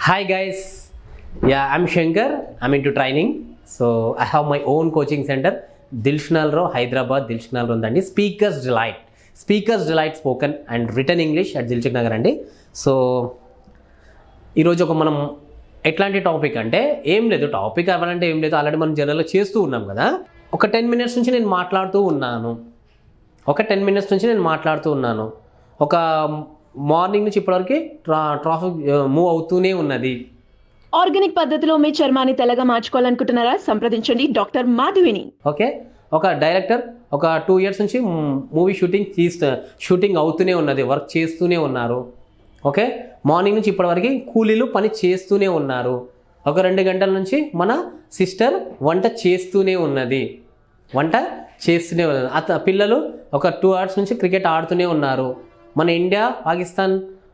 Hi guys, yeah, I'm Shankar. I'm into training. So I have my own coaching center, Dilshanalro, Hyderabad, Dilshanalro undandi. Speakers Delight spoken and written English at Dilshak Nagar అండి. So ఈరోజు మనం ఎట్లాంటి topic అంటే ఏం లేదు, topic అవ్వాలంటే ఏం లేదు, ఆల్రెడీ మనం జనరల్గా చేస్తూ ఉన్నాం కదా. ఒక 10 minutes నుంచి నేను మాట్లాడుతూ ఉన్నాను. ఒక మార్నింగ్ నుంచి ఇప్పటివరకు ట్రాఫిక్ మూవ్ అవుతూనే ఉన్నది. ఆర్గానిక్ పద్ధతిలో మీ చర్మాన్ని తెల్లగా మార్చుకోవాలనుకుంటున్నారా? సంప్రదించండి డాక్టర్ మాధవిని. ఓకే, ఒక డైరెక్టర్ ఒక 2 years నుంచి మూవీ షూటింగ్ అవుతూనే ఉన్నది, వర్క్ చేస్తూనే ఉన్నారు. ఓకే, మార్నింగ్ నుంచి ఇప్పటివరకు కూలీలు పని చేస్తూనే ఉన్నారు. ఒక 2 గంటల నుంచి మన సిస్టర్ వంట చేస్తూనే ఉన్నది. పిల్లలు ఒక 2 hours నుంచి క్రికెట్ ఆడుతూనే ఉన్నారు. మన ఇండియా పాకిస్తాన్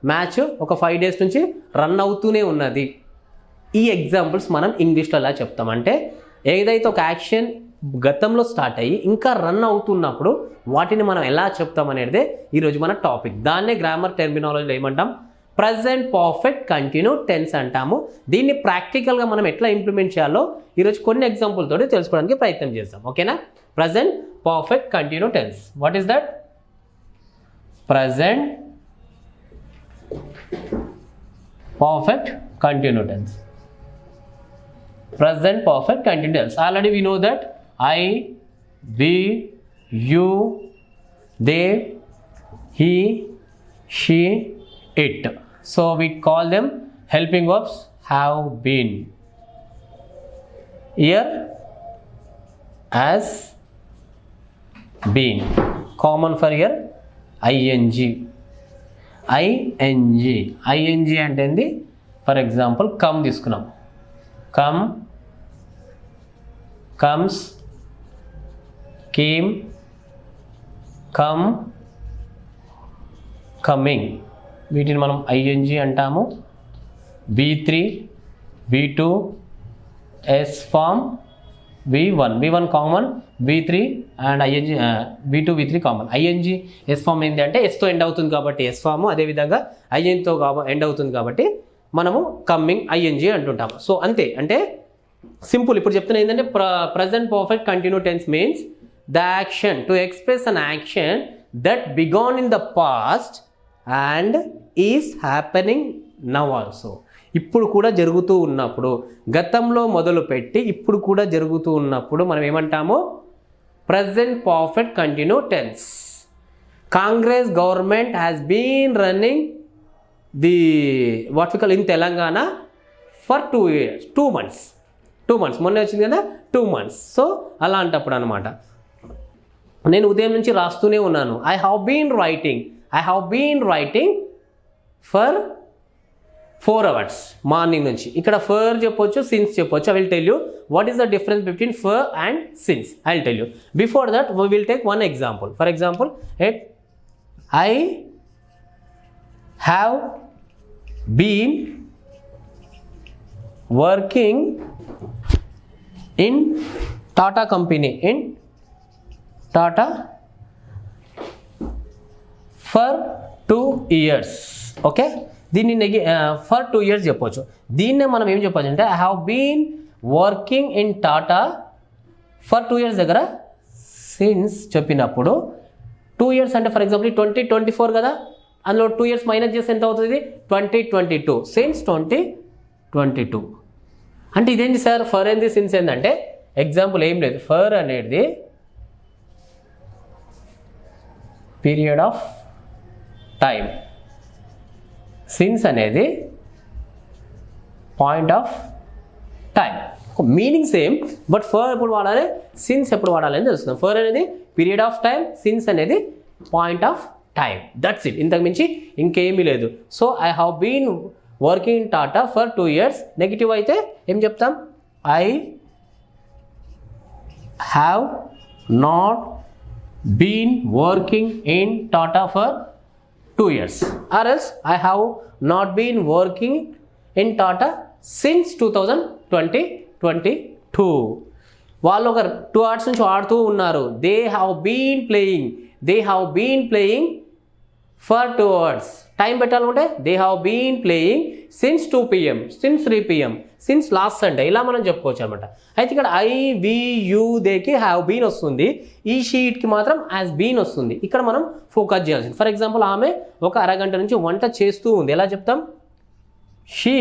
మ్యాచ్ ఒక 5 days నుంచి రన్ అవుతూనే ఉన్నది. ఈ ఎగ్జాంపుల్స్ మనం ఇంగ్లీష్లో ఎలా చెప్తామంటే, ఏదైతే ఒక యాక్షన్ గతంలో స్టార్ట్ అయ్యి ఇంకా రన్ అవుతున్నప్పుడు వాటిని మనం ఎలా చెప్తాం అనేది ఈరోజు మన టాపిక్. దాన్నే గ్రామర్ టెర్మినాలజీలో ఏమంటాం? ప్రజెంట్ పర్ఫెక్ట్ కంటిన్యూ టెన్స్ అంటాము. దీన్ని ప్రాక్టికల్గా మనం ఎట్లా ఇంప్లిమెంట్ చేయాలో ఈరోజు కొన్ని ఎగ్జాంపుల్ తోటి తెలుసుకోవడానికి ప్రయత్నం చేస్తాం. ఓకేనా? Present perfect continue tense. What is that? Present perfect continuous tense. Present perfect continuous tense. Already we know that I, we, you, they, he, she, it. So we call them helping verbs have been. Here as been. Common for here ING అంటే ఏంది? For example come తీసుకున్నాం. Come, comes, came, come, coming. వీటిని మనం ING అంటాము. V3, V2, S form, V1 common, V3 and ING, V2 V3 common. ING S form ఏంటి అంటే ఎస్తో end అవుతుంది కాబట్టి ఎస్ ఫామ్, అదేవిధంగా INతో ఎండ్ అవుతుంది కాబట్టి మనము కమ్మింగ్ ING అంటుంటాము. సో అంతే, అంటే సింపుల్. ఇప్పుడు చెప్తున్నా ఏంటంటే present perfect continue tense means the action to express an action that began in the past and is happening now also. ఇప్పుడు కూడా జరుగుతూ ఉన్నప్పుడు, గతంలో మొదలుపెట్టి ఇప్పుడు కూడా జరుగుతూ ఉన్నప్పుడు మనం ఏమంటాము? Present perfect continue tense. Congress government has been running the what we call in Telangana for 2 years, 2 months. మొన్న వచ్చింది కదా, 2 months. సో అలాంటప్పుడు అనమాట. నేను ఉదయం నుంచి రాస్తూనే ఉన్నాను. I have been writing for 4 hours morning నుంచి. ఇక్కడ ఫర్ చెప్పొచ్చు, సిన్స్ చెప్పొచ్చు. I will tell you what is the difference between for and since. I will tell you. Before that we will take one example. For example, I have been working in Tata company for 2 years. Okay, దీన్ని for 2 years చెప్పవచ్చు. దీన్నే మనం ఏం చెప్పచ్చు అంటే I have been working in Tata for 2 years దగ్గర since చెప్పినప్పుడు 2 years అంటే ఫర్ ఎగ్జాంపుల్ 2024 కదా, అందులో 2 years మైనస్ చేస్తే ఎంత అవుతుంది? 2022. సిన్స్ 2022. అంటే ఇదేంటి సార్? ఫర్ ఏంది, సిన్స్ ఏంటంటే ఎగ్జాంపుల్ ఏం లేదు. ఫర్ అనేది పీరియడ్ ఆఫ్ టైం, సిన్స్ అనేది point of time. Meaning same, but for ఎప్పుడు వాడాలి, సిన్స్ ఎప్పుడు వాడాలి అని తెలుస్తుంది. ఫర్ అనేది పీరియడ్ ఆఫ్ టైం, సిన్స్ అనేది point of time. That's it, ఇంతకు మించి ఇంకేమీ లేదు. So I have been working in Tata for 2 years. Negative అయితే ఏం చెప్తాం? I have not been working in Tata for 2 years, or else I have not been working in Tata since 2022. వాళ్ళు ఒక 2 hours నుంచి ఆడుతూ ఉన్నారు. They have been playing for 2 hours. Time పెట్టాలంటే they have been playing since 2 PM, since 3 PM, since last Sunday, ఇలా మనం చెప్పుకోవచ్చు అనమాట. అయితే ఇక్కడ ఐ వి యూ దేకి హ్యావ్ బీన్ వస్తుంది, ఈ షీట్కి మాత్రం యాజ్ బీన్ వస్తుంది. ఇక్కడ మనం ఫోకస్ చేయాల్సింది. ఫర్ ఎగ్జాంపుల్ ఆమె ఒక అరగంట నుంచి వంట చేస్తూ ఉంది, ఎలా చెప్తాం? She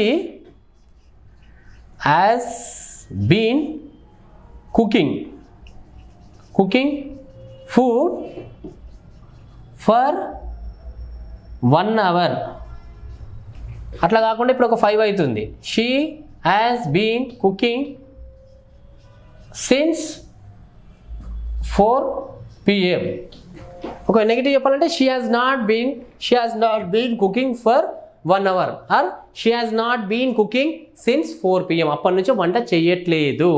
has been cooking food for 1 hour. అట్లా కాకుండా ఇప్పుడు ఒక 5 అవుతుంది. She has been cooking since 4 PM. ఒక నెగిటివ్ చెప్పాలంటే she has not been cooking for 1 hour or she has not been cooking since 4 PM. అప్పటి నుంచి వంట చేయట్లేదు.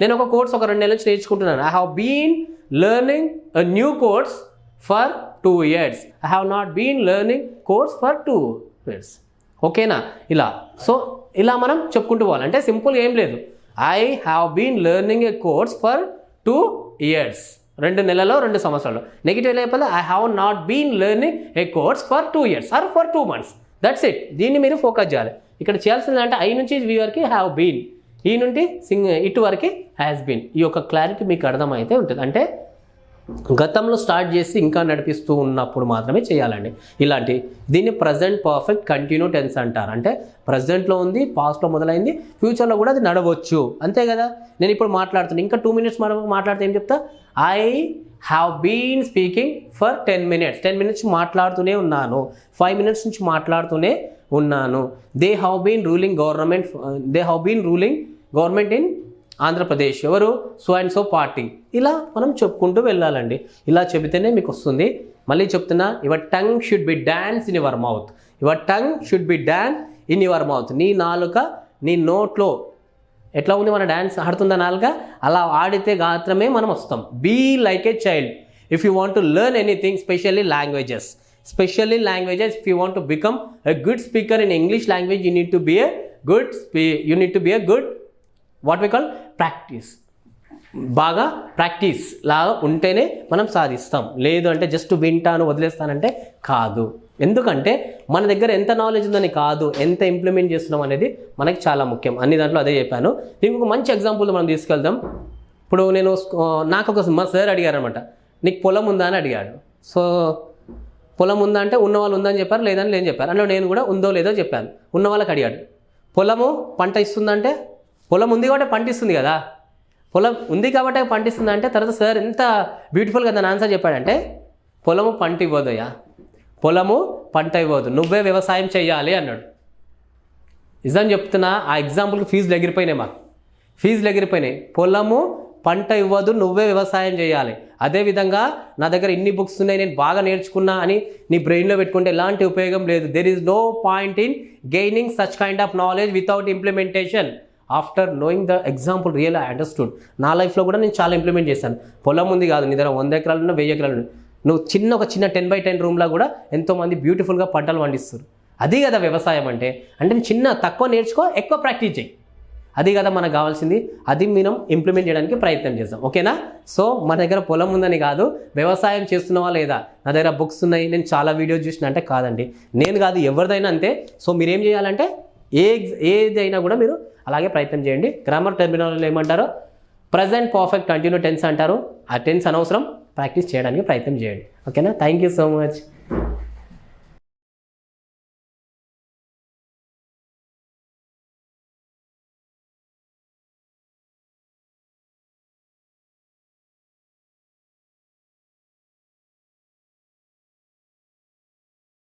నేను ఒక కోర్స్ ఒక 2 నెలల నుంచి నేర్చుకుంటున్నాను. I have been learning a new course for 2 years. I have not been learning course for 2 years. ఓకేనా? ఇలా ఇలా మనం చెప్పుకుంటూ పోవాలి. అంటే సింపుల్ ఏం లేదు. I have been learning a course for 2 years. 2 నెలలు 2 సంవత్సరాలు. నెగిటివ్ లేకపోతే I have not been learning a course for 2 years or for 2 months. That's it. దీన్ని మీరు ఫోకస్ చేయాలి. ఇక్కడ చేయాల్సింది అంటే ఐ నుంచి వి వరకు హ్యావ్ బీన్, ఈ నుండి ఇటు వరకు హ్యాస్ బీన్. ఈ యొక్క క్లారిటీ మీకు అర్థమైతే ఉంటుంది. అంటే గతంలో స్టార్ట్ చేసి ఇంకా నడిపిస్తూ ఉన్నప్పుడు మాత్రమే చేయాలండి ఇలాంటి. దీన్ని ప్రజెంట్ పర్ఫెక్ట్ కంటిన్యూ టెన్స్ అంటారు. అంటే ప్రజెంట్లో ఉంది, పాస్ట్లో మొదలైంది, ఫ్యూచర్లో కూడా అది నడవచ్చు, అంతే కదా. నేను ఇప్పుడు మాట్లాడుతున్నాను, ఇంకా 2 minutes మాట్లాడితే ఏం చెప్తా? I have been speaking for 10 minutes. 10 minutes మాట్లాడుతూనే ఉన్నాను, 5 minutes నుంచి మాట్లాడుతూనే ఉన్నాను. They have been ruling government in Andhra Pradesh. ఎవరు? So and so party. ఇలా మనం చెప్పుకుంటూ వెళ్ళాలండి. ఇలా చెబితేనే మీకు వస్తుంది. మళ్ళీ చెప్తున్నా, your tongue should be dance in your mouth. నీ నాలుక నీ నోట్లో ఎట్లా ఉంది, మన డ్యాన్స్ ఆడుతుందా నాలుక, అలా ఆడితే మాత్రమే మనం వస్తాం. Be like a child if you want to learn anything, specially languages. If you want to become a good speaker in English language, you need to be a good what we call practice. బాగా practice లాగా ఉంటేనే మనం సాధిస్తాం. లేదు అంటే just వింటాను వదిలేస్తానంటే కాదు. ఎందుకంటే మన దగ్గర ఎంత నాలెడ్జ్ ఉందని కాదు, ఎంత ఇంప్లిమెంట్ చేస్తున్నాం అనేది మనకి చాలా ముఖ్యం. అన్ని దాంట్లో అదే చెప్పాను. దీనికి ఒక మంచి ఎగ్జాంపుల్ మనం తీసుకెళ్దాం. ఇప్పుడు నాకు మా సార్ అడిగారు అనమాట, నీకు పొలం ఉందా అని అడిగాడు. సో పొలం ఉందా అంటే ఉన్న వాళ్ళు ఉందని చెప్పారు, లేదని లేని చెప్పారు. అందులో నేను కూడా ఉందో లేదో చెప్పాను. ఉన్న వాళ్ళకి అడిగాడు, పొలము పంట ఇస్తుందంటే, పొలం ఉంది కాబట్టి పంట ఇస్తుంది కదా, పొలం ఉంది కాబట్టి పంట ఇస్తుంది అంటే, తర్వాత సార్ ఎంత బ్యూటిఫుల్గా దాని ఆన్సర్ చెప్పాడంటే, పొలము పంట ఇవ్వదయ్యా, పొలము పంట ఇవ్వదు, నువ్వే వ్యవసాయం చేయాలి అన్నాడు. నిజం చెప్తున్నా, ఆ ఎగ్జాంపుల్కి ఫీజులు ఎగిరిపోయినాయి. పొలము పంట ఇవ్వదు, నువ్వే వ్యవసాయం చేయాలి. అదేవిధంగా నా దగ్గర ఇన్ని బుక్స్ ఉన్నాయి, నేను బాగా నేర్చుకున్నా అని నీ బ్రెయిన్లో పెట్టుకుంటే ఎలాంటి ఉపయోగం లేదు. There is no point in gaining such kind of knowledge without implementation. After knowing the example real I understood. నా లైఫ్లో కూడా నేను చాలా ఇంప్లిమెంట్ చేశాను. పొలం ఉంది కాదు, నీ దగ్గర 100 ఎకరాలు ఉన్నా 1000 ఎకరాలు ఉన్నా, నువ్వు ఒక చిన్న 10x10 రూమ్లో కూడా ఎంతోమంది బ్యూటిఫుల్గా పంటలు పండిస్తారు. అది కదా వ్యవసాయం అంటే. తక్కువ నేర్చుకో, ఎక్కువ ప్రాక్టీస్ చేయి. అది కదా మనకు కావాల్సింది. అది మనం ఇంప్లిమెంట్ చేయడానికి ప్రయత్నం చేద్దాం. ఓకేనా? సో మన దగ్గర పొలం ఉందని కాదు, వ్యవసాయం చేస్తున్నావా లేదా, నా దగ్గర బుక్స్ ఉన్నాయి, నేను చాలా వీడియోస్ చూసిన అంటే కాదండి. నేను కాదు, ఎవరిదైనా అంతే. సో మీరేం చేయాలంటే ఏదైనా కూడా మీరు అలాగే ప్రయత్నం చేయండి. గ్రామర్ టెర్మినాలజీలో ఏమంటారో ప్రజెంట్ పర్ఫెక్ట్ కంటిన్యూ టెన్స్ అంటారు. ఆ టెన్స్ అనవసరం, ప్రాక్టీస్ చేయడానికి ప్రయత్నం చేయండి. ఓకేనా? Thank you so much.